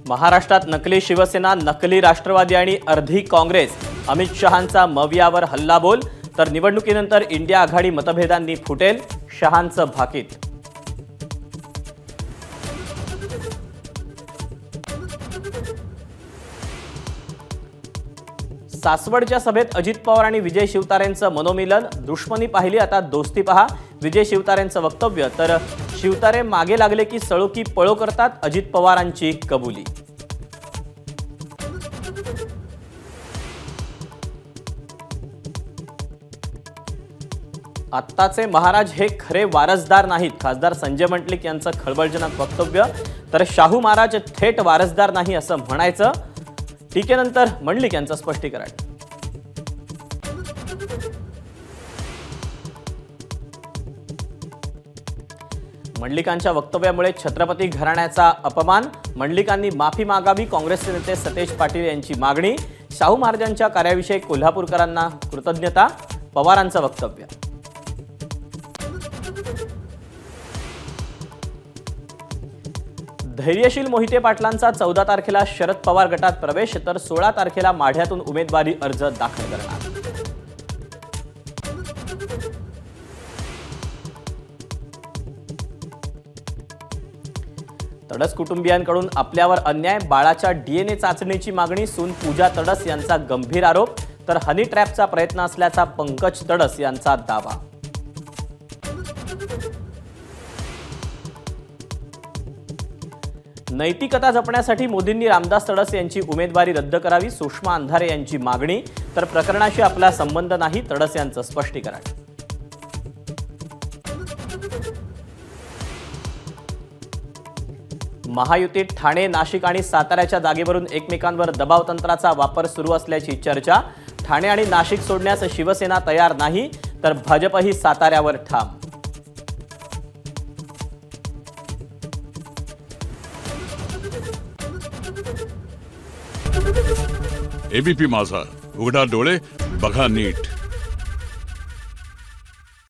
महाराष्ट्रात नकली शिवसेना, नकली राष्ट्रवादी आणि अर्धी काँग्रेस. अमित शहांचा मवियावर हल्लाबोल. तर निवडणुकीनंतर इंडिया आघाडी मतभेदांनी फुटेल, शहांचं भाकीत. सासवडच्या सभेत अजित पवार आणि विजय शिवतारेंचं मनोमिलन. दुश्मनी पाहिली, आता दोस्ती पहा. विजय शिवतारेंचं वक्तव्य. तर शिवतारे मागे लागले की सळो की पळो करतात, अजित पवारांची कबुली. आत्ताचे महाराज हे खरे वारसदार नाहीत, खासदार संजय मंडलिक यांचं खळबळजनक वक्तव्य. तर शाहू महाराज थेट वारसदार नाही असं म्हणायचं. टीकेनंतर मंडलिक यांचं स्पष्टीकरण. मंडलिकांच्या वक्तव्यामुळे छत्रपती घराण्याचा अपमान. मंडलिकांनी माफी मागावी, काँग्रेसचे नेते सतेज पाटील यांची मागणी. शाहू महाराजांच्या कार्याविषयी कोल्हापूरकरांना कृतज्ञता, पवारांचं वक्तव्य. धैर्यशील मोहिते पाटलांचा 14 तारखेला शरद पवार गटात प्रवेश. तर 16 तारखेला माढ्यातून उमेदवारी अर्ज दाखल करणार. तडस कुटुंबियांकडून आपल्यावर अन्याय, बाळाच्या DNA चाचणीची मागणी. सून पूजा तडस यांचा गंभीर आरोप. तर हनी ट्रॅपचा प्रयत्न असल्याचा पंकज तडस यांचा दावा. नैतिकता जपण्यासाठी मोदींनी रामदास तडस यांची उमेदवारी रद्द करावी, सुषमा अंधारे यांची मागणी. तर प्रकरणाशी आपला संबंध नाही, तडस यांचं स्पष्टीकरण. महायुतीत ठाणे, नाशिक आणि साताऱ्याच्या जागेवरून एकमेकांवर दबाव तंत्राचा वापर सुरू असल्याची चर्चा. ठाणे आणि नाशिक सोडण्यास शिवसेना तयार नाही, तर भाजपही साताऱ्यावर ठाम. एबीपी माझा, उघडा डोळे बघा नीट.